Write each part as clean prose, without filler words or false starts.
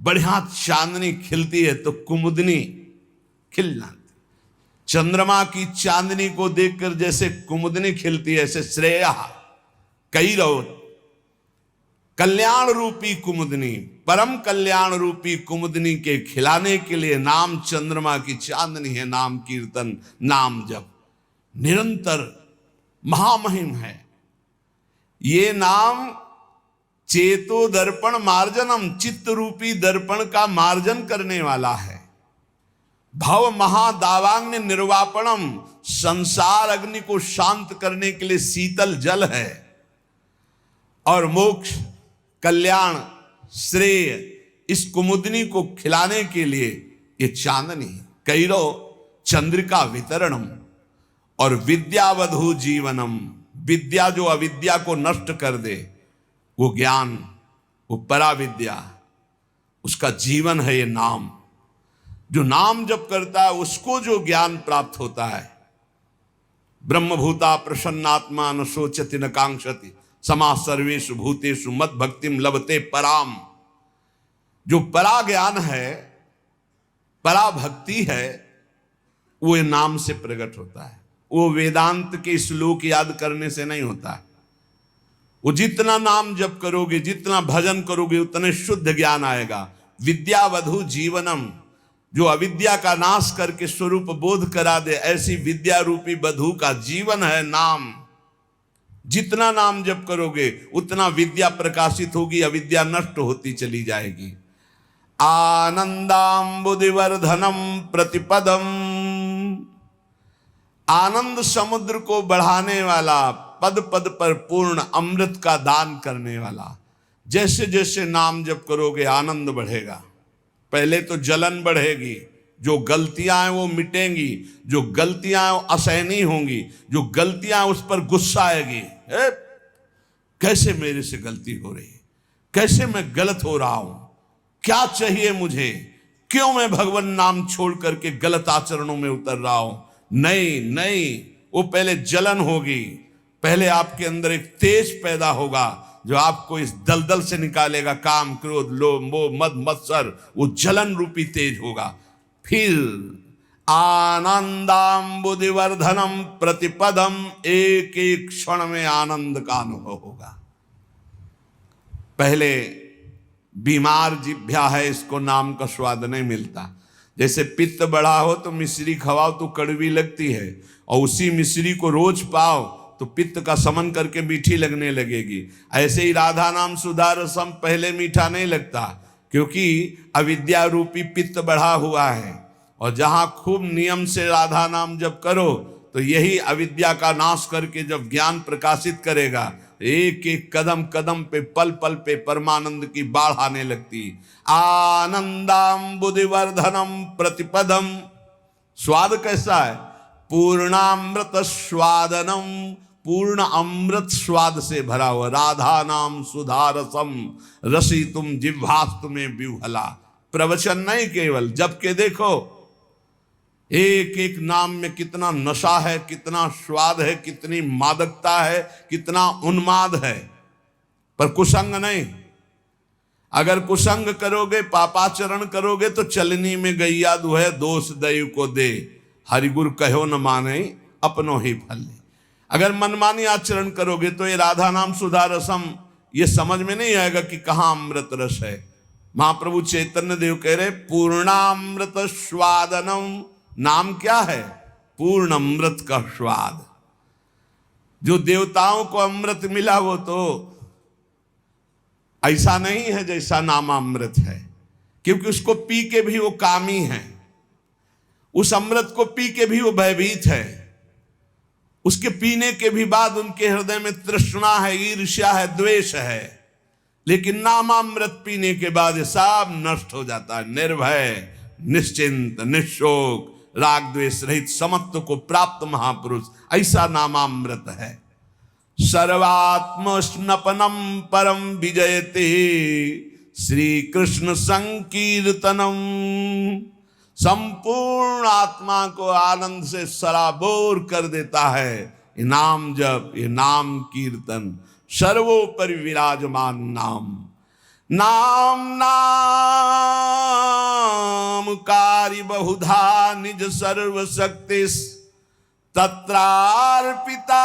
बढ़िया चांदनी खिलती है तो कुमुदनी खिल जाती। चंद्रमा की चांदनी को देखकर जैसे कुमुदनी खिलती है, ऐसे श्रेया कैरव कल्याण रूपी कुमुदनी, परम कल्याण रूपी कुमुदनी के खिलाने के लिए नाम चंद्रमा की चांदनी है। नाम कीर्तन, नाम जप निरंतर महामहिम है। ये नाम चेतो दर्पण मार्जनम, चित्त रूपी दर्पण का मार्जन करने वाला है। भव महादावाग्नि निर्वापणम, संसार अग्नि को शांत करने के लिए शीतल जल है। और मोक्ष, कल्याण, श्रेय इस कुमुदनी को खिलाने के लिए ये चांदनी। कैरो चंद्रिका वितरणम और विद्यावधु जीवनम, विद्या जो अविद्या को नष्ट कर दे, वो ज्ञान, वो पराविद्या, उसका जीवन है ये नाम। जो नाम जप करता है उसको जो ज्ञान प्राप्त होता है। ब्रह्मभूता प्रसन्नात्मा न शोचति न कांक्षति, समा सर्वेषु भूतेषु मद भक्तिम लभते पराम। जो परा ज्ञान है, परा भक्ति है, वो नाम से प्रकट होता है। वो वेदांत के श्लोक याद करने से नहीं होता है। वो जितना नाम जप करोगे, जितना भजन करोगे, उतने शुद्ध ज्ञान आएगा। विद्यावधु जीवनम, जो अविद्या का नाश करके स्वरूप बोध करा दे, ऐसी विद्या रूपी वधु का जीवन है नाम। जितना नाम जप करोगे उतना विद्या प्रकाशित होगी, अविद्या नष्ट होती चली जाएगी। आनंदाम्बुदिवर्धनम प्रतिपदम, आनंद समुद्र को बढ़ाने वाला, पद पद पर पूर्ण अमृत का दान करने वाला। जैसे जैसे नाम जप करोगे आनंद बढ़ेगा। पहले तो जलन बढ़ेगी, जो गलतियां हैं वो मिटेंगी, जो गलतियां हैं वो असहनीय होंगी, जो गलतियां उस पर गुस्सा आएगी। कैसे मेरे से गलती हो रही है, कैसे मैं गलत हो रहा हूं, क्या चाहिए मुझे, क्यों मैं भगवान नाम छोड़ करके गलत आचरणों में उतर रहा हूं। नहीं नहीं, वो पहले जलन होगी, पहले आपके अंदर एक तेज पैदा होगा जो आपको इस दलदल से निकालेगा। काम, क्रोध, लोभ, मोह, मद, मत्सर, वो जलन रूपी तेज होगा। फिर आनंदाम्बुदिवर्धनम प्रतिपदम, एक एक क्षण में आनंद का अनुभव होगा। पहले बीमार जिभ्या है, इसको नाम का स्वाद नहीं मिलता। जैसे पित्त बढ़ा हो तो मिश्री खवाओ तो कड़वी लगती है, और उसी मिश्री को रोज पाओ तो पित्त का समन करके मीठी लगने लगेगी। ऐसे ही राधा नाम सुधा रसम पहले मीठा नहीं लगता, क्योंकि अविद्या रूपी पित्त बढ़ा हुआ है। और जहां खूब नियम से राधा नाम जब करो तो यही अविद्या का नाश करके जब ज्ञान प्रकाशित करेगा, एक एक कदम कदम पे, पल पल पे परमानंद की बाढ़ आने लगती। आनंदाम्बुदिवर्धनम प्रतिपदम, स्वाद कैसा है? पूर्णामृत स्वादनम, पूर्ण अमृत स्वाद से भरा हुआ। राधा नाम सुधा रसम रसी तुम जिह्वास्तु में विह्वला। प्रवचन नहीं केवल, जब के देखो एक एक नाम में कितना नशा है, कितना स्वाद है, कितनी मादकता है, कितना उन्माद है। पर कुसंग नहीं। अगर कुसंग करोगे, पापाचरण करोगे तो चलनी में गैया दुहे, दोष दैव को दे, हरिगुरु कहो न माने अपनो ही फल। अगर मनमानी आचरण करोगे तो ये राधा नाम सुधा रसम ये समझ में नहीं आएगा कि कहाँ अमृत रस है। महाप्रभु चैतन्य देव कह रहे पूर्णामृत स्वादनम, नाम क्या है? पूर्ण अमृत का स्वाद। जो देवताओं को अमृत मिला वो तो ऐसा नहीं है जैसा नामामृत है, क्योंकि उसको पी के भी वो कामी है, उस अमृत को पी के भी वो भयभीत है, उसके पीने के भी बाद उनके हृदय में तृष्णा है, ईर्ष्या है, द्वेष है। लेकिन नामामृत पीने के बाद ये सब नष्ट हो जाता है। निर्भय, निश्चिंत, निशोक, राग द्वेष रहित समत्व को प्राप्त महापुरुष, ऐसा नामामृत है। सर्वात्म स्नपनम परम विजयते श्री कृष्ण संकीर्तनम, संपूर्ण आत्मा को आनंद से सराबोर कर देता है ये नाम जप, ये नाम कीर्तन। सर्वोपरि विराजमान नाम, नाम नाम कार्य बहुधा निज सर्व शक्तिस् तत्रार्पिता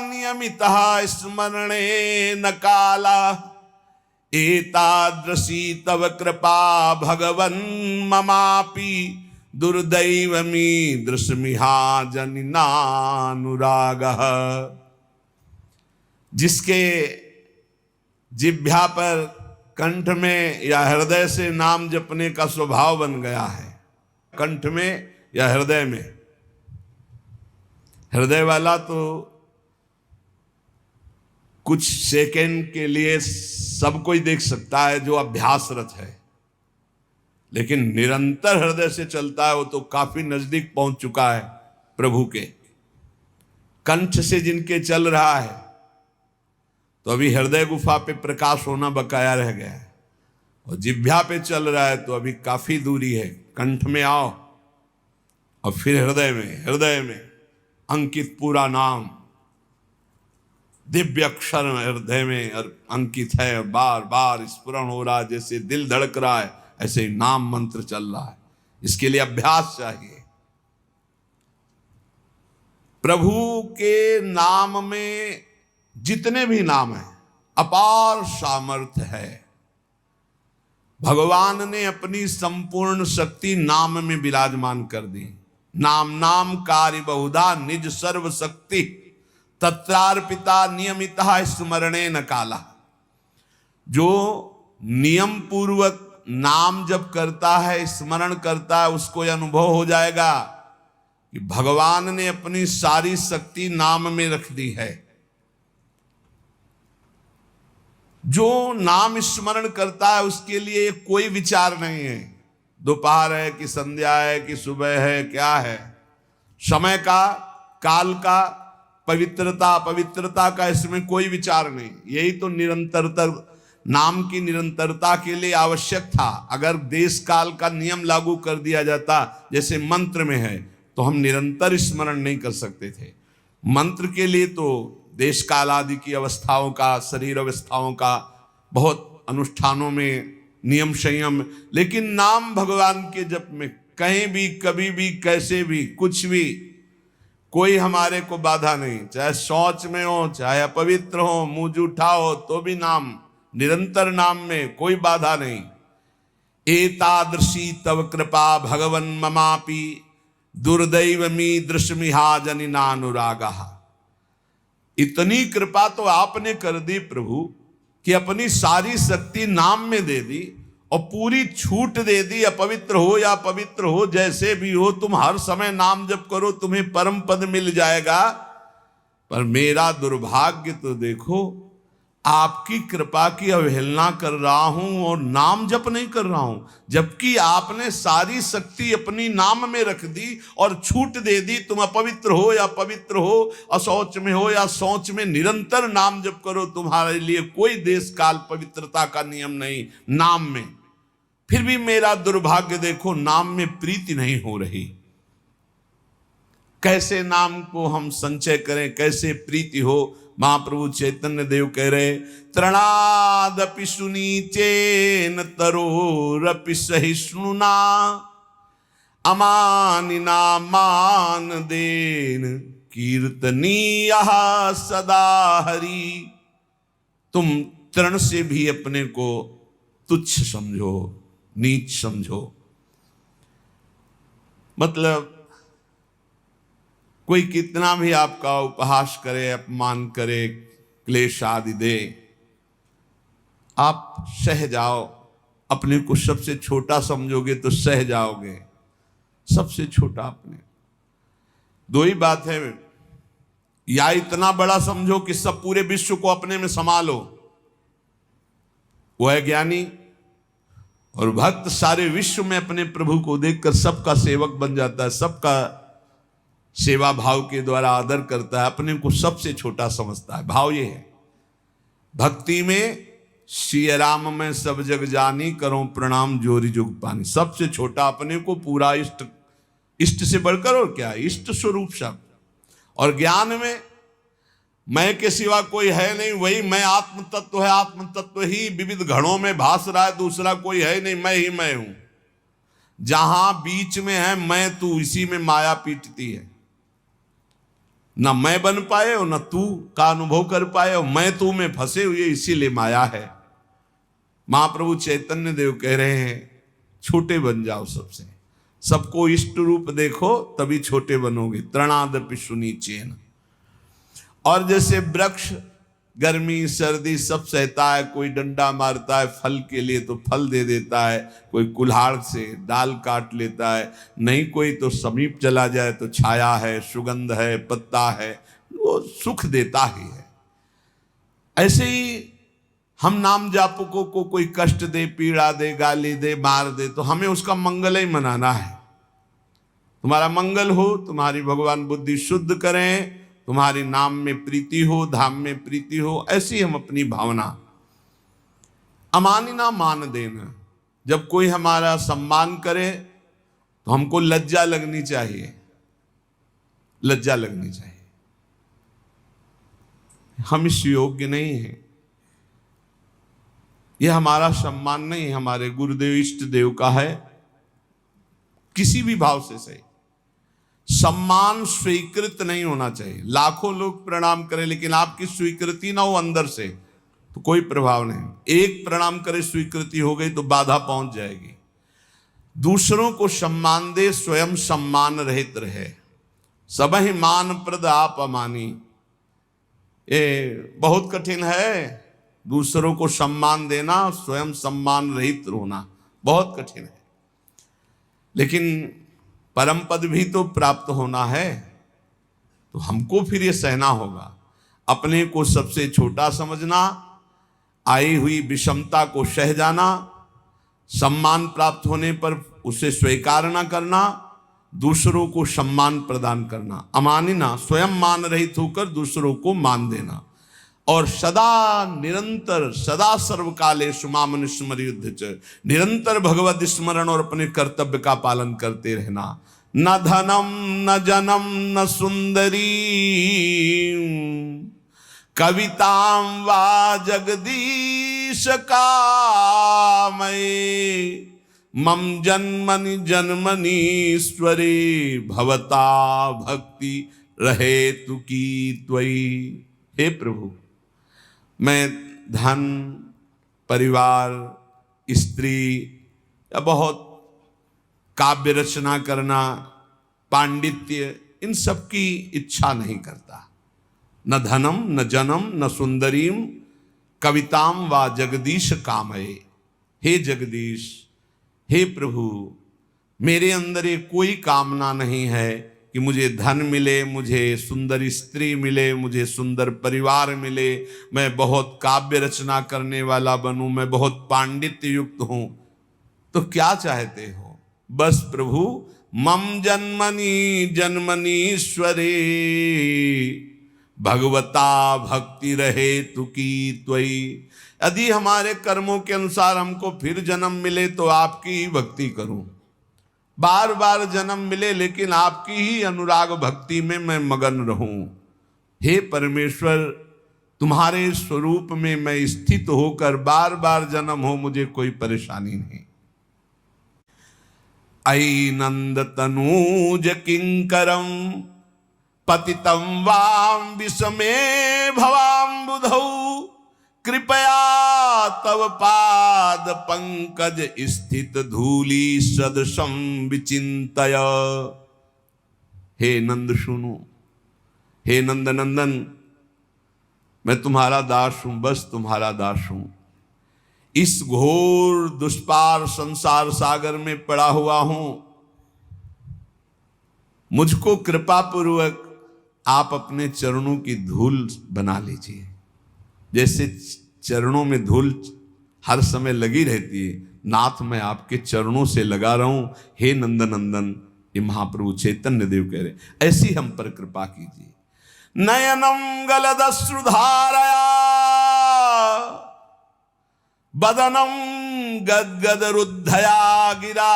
नियमितः स्मरणे न काला एतादृशी तव कृपा भगवन् ममापि दुर्दैवमीदृशमिहा जनिनानुरागः। जिसके जिह्वा पर, कंठ में या हृदय से नाम जपने का स्वभाव बन गया है, कंठ में या हृदय में, हृदय वाला तो कुछ सेकंड के लिए सब कोई देख सकता है जो अभ्यासरत है, लेकिन निरंतर हृदय से चलता है वो तो काफी नजदीक पहुंच चुका है प्रभु के। कंठ से जिनके चल रहा है तो अभी हृदय गुफा पे प्रकाश होना बकाया रह गया है, और जिह्वा पे चल रहा है तो अभी काफी दूरी है। कंठ में आओ और फिर हृदय में अंकित पूरा नाम, दिव्य अक्षर हृदय में अंकित है, बार बार स्फुरण हो रहा है, जैसे दिल धड़क रहा है ऐसे ही नाम मंत्र चल रहा है। इसके लिए अभ्यास चाहिए। प्रभु के नाम में जितने भी नाम हैं अपार सामर्थ्य है। भगवान ने अपनी संपूर्ण शक्ति नाम में विराजमान कर दी। नाम नाम कार्य बहुधा निज सर्व शक्ति तत्रार्पिता नियमितः स्मरणे न काला। जो नियम पूर्वक नाम जप करता है, स्मरण करता है, उसको यह अनुभव हो जाएगा कि भगवान ने अपनी सारी शक्ति नाम में रख दी है। जो नाम स्मरण करता है उसके लिए कोई विचार नहीं है, दोपहर है कि संध्या है कि सुबह है, क्या है, समय का, काल का, पवित्रता का इसमें कोई विचार नहीं। यही तो निरंतरता, नाम की निरंतरता के लिए आवश्यक था। अगर देश काल का नियम लागू कर दिया जाता जैसे मंत्र में है तो हम निरंतर स्मरण नहीं कर सकते थे। मंत्र के लिए तो देश काल आदि की अवस्थाओं का, शरीर अवस्थाओं का बहुत अनुष्ठानों में नियम संयम, लेकिन नाम भगवान के जप में कहीं भी, कभी भी, कैसे भी, कुछ भी कोई हमारे को बाधा नहीं। चाहे शौच में हो, चाहे अपवित्र हो, मुंह जूठा हो, तो भी नाम, निरंतर नाम में कोई बाधा नहीं। एतादृशी तव कृपा भगवन् ममापि दुर्दैवमीदृशमिहा जनिनानुरागः। इतनी कृपा तो आपने कर दी प्रभु कि अपनी सारी शक्ति नाम में दे दी और पूरी छूट दे दी। अपवित्र हो या पवित्र हो, जैसे भी हो, तुम हर समय नाम जप करो, तुम्हें परम पद मिल जाएगा। पर मेरा दुर्भाग्य तो देखो, आपकी कृपा की अवहेलना कर रहा हूं और नाम जप नहीं कर रहा हूं, जबकि आपने सारी शक्ति अपनी नाम में रख दी और छूट दे दी। तुम अपवित्र हो या पवित्र हो, अशौच में हो या शौच में, निरंतर नाम जप करो, तुम्हारे लिए कोई देश काल पवित्रता का नियम नहीं नाम में। फिर भी मेरा दुर्भाग्य देखो, नाम में प्रीति नहीं हो रही। कैसे नाम को हम संचय करें, कैसे प्रीति हो। महाप्रभु चैतन्य देव कह रहे, तृणादपि सुनीचेन तरोरपि सहिष्णुना अमानिना मान देन कीर्तनीयः सदा हरि। तुम तृण से भी अपने को तुच्छ समझो, नीच समझो। मतलब कोई कितना भी आपका उपहास करे, अपमान करे, क्लेश आदि दे, आप सह जाओ। अपने को सबसे छोटा समझोगे तो सह जाओगे, सबसे छोटा अपने। दो ही बात है, या इतना बड़ा समझो कि सब पूरे विश्व को अपने में संभालो, वो है ज्ञानी। और भक्त सारे विश्व में अपने प्रभु को देखकर सबका सेवक बन जाता है, सबका सेवा भाव के द्वारा आदर करता है, अपने को सबसे छोटा समझता है। भाव ये है भक्ति में, सिय राम में सब जग जानी, करो प्रणाम जोरी जुग पानी। सबसे छोटा अपने को, पूरा इष्ट, इष्ट से बढ़कर और क्या, इष्ट स्वरूप शब्द। और ज्ञान में मैं के सिवा कोई है नहीं, वही मैं आत्म तत्व है, आत्म तत्व ही विविध घड़ों में भास रहा है, दूसरा कोई है नहीं, मैं ही मैं हूं। जहां बीच में है मैं तू, इसी में माया पीटती है। न मैं बन पाए हो, न तू का अनुभव कर पाए हो, मैं तू में फंसे हुए, इसीलिए माया है। महाप्रभु चैतन्य देव कह रहे हैं छोटे बन जाओ सबसे, सबको इष्ट रूप देखो, तभी छोटे बनोगे। तृणादपि सुनीचेन। और जैसे वृक्ष गर्मी सर्दी सब सहता है, कोई डंडा मारता है फल के लिए तो फल दे देता है, कोई कुल्हाड़ से डाल काट लेता है, नहीं कोई तो समीप चला जाए तो छाया है, सुगंध है, पत्ता है, वो सुख देता ही है। ऐसे ही हम नाम जापकों को कोई कष्ट दे, पीड़ा दे, गाली दे, मार दे, तो हमें उसका मंगल ही मनाना है। तुम्हारा मंगल हो, तुम्हारी भगवान बुद्धि शुद्ध करें, तुम्हारी नाम में प्रीति हो, धाम में प्रीति हो, ऐसी हम अपनी भावना। अमानिना मान देना, जब कोई हमारा सम्मान करे तो हमको लज्जा लगनी चाहिए, लज्जा लगनी चाहिए। हम इस योग्य नहीं हैं, यह हमारा सम्मान नहीं, हमारे गुरुदेव इष्ट देव का है। किसी भी भाव से सही, सम्मान स्वीकृत नहीं होना चाहिए। लाखों लोग प्रणाम करें लेकिन आपकी स्वीकृति ना हो अंदर से तो कोई प्रभाव नहीं। एक प्रणाम करे स्वीकृति हो गई तो बाधा पहुंच जाएगी। दूसरों को सम्मान दे, स्वयं सम्मान रहित रहे। सबहि मान प्रद आप अमानी, ये बहुत कठिन है। दूसरों को सम्मान देना, स्वयं सम्मान रहित होना बहुत कठिन है। लेकिन परम पद भी तो प्राप्त होना है, तो हमको फिर ये सहना होगा। अपने को सबसे छोटा समझना, आई हुई विषमता को सह जाना, सम्मान प्राप्त होने पर उसे स्वीकार न करना, दूसरों को सम्मान प्रदान करना। अमानिना, स्वयं मान रहित होकर दूसरों को मान देना। और सदा निरंतर, सदा सर्वकाले सुमामन स्मर युद्ध च, निरंतर भगवत स्मरण और अपने कर्तव्य का पालन करते रहना। न धनम न जनम न सुंदरी कविताम वा जगदीश कामये, मम जन्मनि जन्मनीश्वरे भवता भक्ति रहे तु की त्वयि। हे प्रभु, मैं धन, परिवार, स्त्री या बहुत काव्य रचना करना, पांडित्य, इन सब की इच्छा नहीं करता। न धनम न जनम न सुंदरीम कविताम वा जगदीश कामये। हे जगदीश, हे प्रभु, मेरे अंदर ये कोई कामना नहीं है कि मुझे धन मिले, मुझे सुंदर स्त्री मिले, मुझे सुंदर परिवार मिले, मैं बहुत काव्य रचना करने वाला बनूं, मैं बहुत पांडित्य युक्त हूं। तो क्या चाहते हो? बस प्रभु, मम जन्मनि जन्मनीश्वरे भगवता भक्ति रहे तु की त्वयि। यदि हमारे कर्मों के अनुसार हमको फिर जन्म मिले तो आपकी ही भक्ति करूं। बार बार जन्म मिले लेकिन आपकी ही अनुराग भक्ति में मैं मगन रहूं। हे परमेश्वर, तुम्हारे स्वरूप में मैं स्थित होकर बार बार जन्म हो, मुझे कोई परेशानी नहीं। अयि नंद तनूज किंकरम पतितं वाम विषमे भवाम्बुधौ, कृपया तव पाद पंकज स्थित धूली सदृशं विचिंतय। हे नंद सुनो, हे नंद नंदन, मैं तुम्हारा दास हूं, बस तुम्हारा दास हूं। इस घोर दुष्पार संसार सागर में पड़ा हुआ हूं। मुझको कृपा पूर्वक आप अपने चरणों की धूल बना लीजिए। जैसे चरणों में धूल हर समय लगी रहती है, नाथ मैं आपके चरणों से लगा रहा हूं। हे नंदनंदन, ये महाप्रभु चैतन्य देव कह रहे, ऐसी हम पर कृपा कीजिए। नयनम गलदश्रुधारया बदनम गदगद रुद्धया गिरा,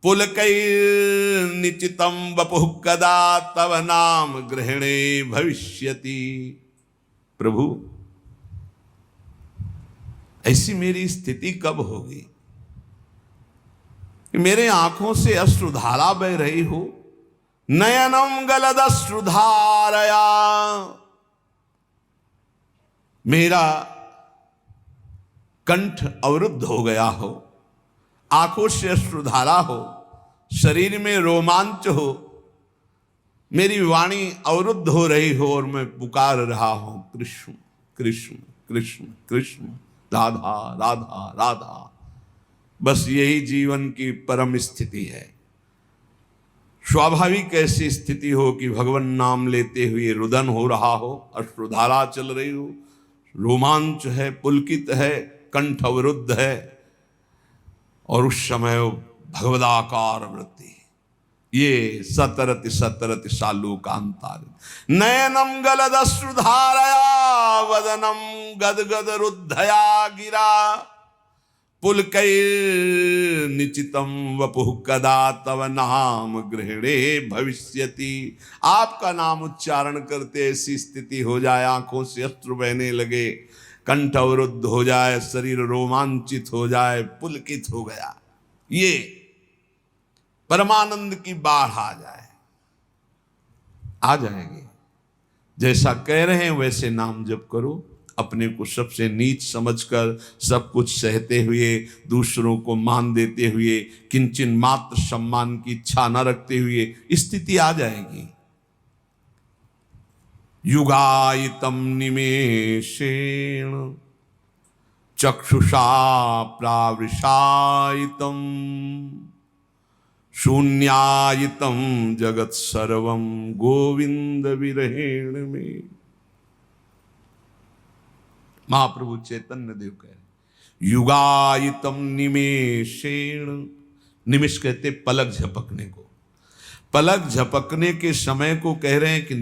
पुलकैर्निचितं वपुः कदा तव नाम ग्रहणे भविष्यति। प्रभु, ऐसी मेरी स्थिति कब होगी? मेरे आंखों से अश्रुधारा बह रही हो, नयनम गलद अश्रुधारया, मेरा कंठ अवरुद्ध हो गया हो, आंखों से अश्रुधारा हो, शरीर में रोमांच हो, मेरी वाणी अवरुद्ध हो रही हो और मैं पुकार रहा हूं कृष्ण कृष्ण कृष्ण कृष्ण, राधा राधा राधा। बस यही जीवन की परम स्थिति है। स्वाभाविक ऐसी स्थिति हो कि भगवान नाम लेते हुए रुदन हो रहा हो, अश्रुधारा चल रही हो, रोमांच है, पुलकित है, कंठ अवरुद्ध है, और उस समय भगवदाकार वृत्ति, ये सतरति सतरति सालूकांतार, नयनम गलद अश्रुधारया वदनम गदगद रुद्धया गिरा, पुलकैर् निचितम वपुः कदा तव नाम गृहणे भविष्यति। आपका नाम उच्चारण करते ऐसी स्थिति हो जाए, आंखों से अश्रु बहने लगे, कंठ अवरुद्ध हो जाए, शरीर रोमांचित हो जाए, पुलकित हो गया, ये परमानंद की बाढ़ आ जाए, आ जाएगी। जैसा कह रहे हैं वैसे नाम जप करो, अपने को सबसे नीच समझकर, सब कुछ सहते हुए, दूसरों को मान देते हुए, किंचन मात्र सम्मान की इच्छा न रखते हुए स्थिति आ जाएगी। युगायितम निमेषेण चक्षुषा प्रावृषायितम शून्यायितम जगत सर्वम गोविंद विरहेण में। महाप्रभु चैतन्य देव कह रहे युगायितम निमेषेण, निमिष कहते पलक झपकने को, पलक झपकने के समय को कह रहे हैं कि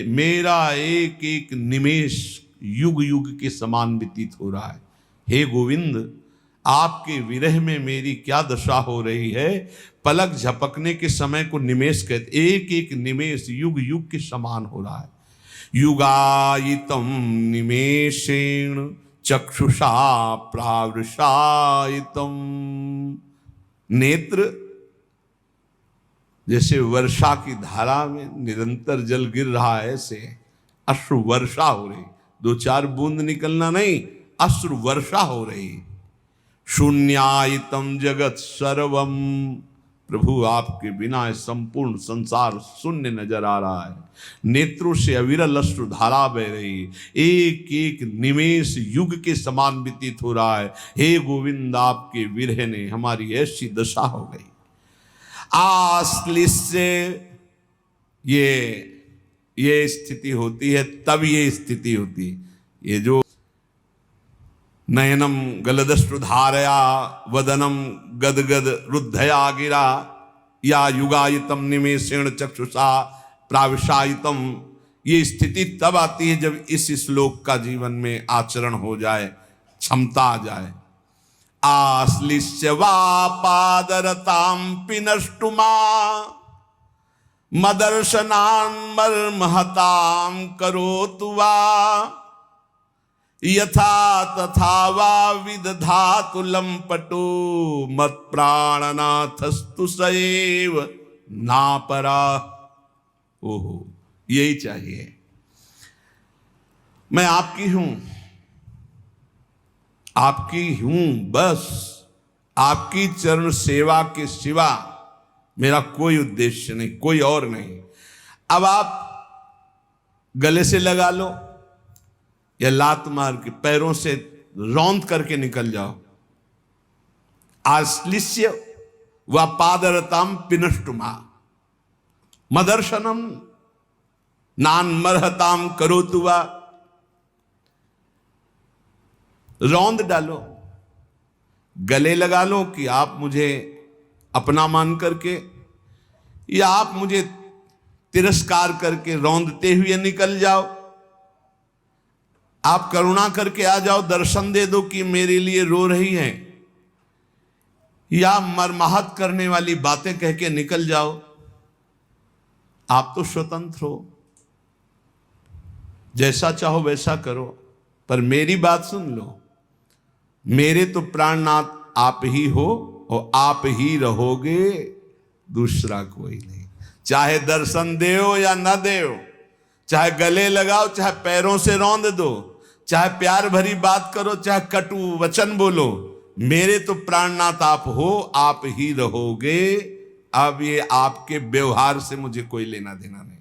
मेरा एक एक निमेष युग युग के समान व्यतीत हो रहा है। हे गोविंद, आपके विरह में मेरी क्या दशा हो रही है। पलक झपकने के समय को निमेष कहते, एक एक निमेष युग युग के समान हो रहा है। युगायितम निमेषेण चक्षुषा प्रावृषायितम, नेत्र जैसे वर्षा की धारा में निरंतर जल गिर रहा है, ऐसे अश्रु वर्षा हो रही, दो चार बूंद निकलना नहीं, अश्रु वर्षा हो रही। शून्यायितम जगत सर्वम, प्रभु आपके बिना संपूर्ण संसार शून्य नजर आ रहा है। नेत्रों से अविरल अश्रु धारा बह रही, एक एक निमेष युग के समान व्यतीत हो रहा है। हे गोविंद, आपके विरह ने हमारी ऐसी दशा हो गई। आश्लिष्य, ये स्थिति होती है, तब ये स्थिति होती है। ये जो नयनम गलदश्रुधारया वदनम गदगद रुद्धया गिरा, या युगायितम निमेषेण चक्षुषा प्राविशायितम, ये स्थिति तब आती है जब इस श्लोक का जीवन में आचरण हो जाए, क्षमता आ जाए। आश्लिष्य वा पादरतां पिनष्टुमा मदर्शनान् मर्महतां करोतु वा, यथा तथा वा विदधातु लंपटो मत प्राणनाथस्तु सएव नापरा। ओहो, यही चाहिए। मैं आपकी हूं, आपकी हूं, बस आपकी चरण सेवा के सिवा मेरा कोई उद्देश्य नहीं, कोई और नहीं। अब आप गले से लगा लो या लात मार के पैरों से रौंद करके निकल जाओ। आश्लिष्य व पादरताम पिनष्टुमा मदर्शनम नान मरहताम करोतु वा, रौंद डालो, गले लगा लो कि आप मुझे अपना मान करके, या आप मुझे तिरस्कार करके रौंदते हुए निकल जाओ। आप करुणा करके आ जाओ, दर्शन दे दो कि मेरे लिए रो रही हैं, या मरमाहत करने वाली बातें कह के निकल जाओ। आप तो स्वतंत्र हो, जैसा चाहो वैसा करो, पर मेरी बात सुन लो। मेरे तो प्राणनाथ आप ही हो, और आप ही रहोगे, दूसरा कोई नहीं। चाहे दर्शन देओ या न देओ, चाहे गले लगाओ, चाहे पैरों से रौंद दो, चाहे प्यार भरी बात करो, चाहे कटु वचन बोलो, मेरे तो प्राणनाथ आप हो, आप ही रहोगे। अब ये आपके व्यवहार से मुझे कोई लेना देना नहीं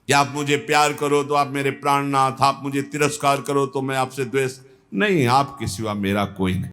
कि आप मुझे प्यार करो तो आप मेरे प्राणनाथ, आप मुझे तिरस्कार करो तो मैं आपसे द्वेष नहीं, आपके सिवा मेरा कोई नहीं।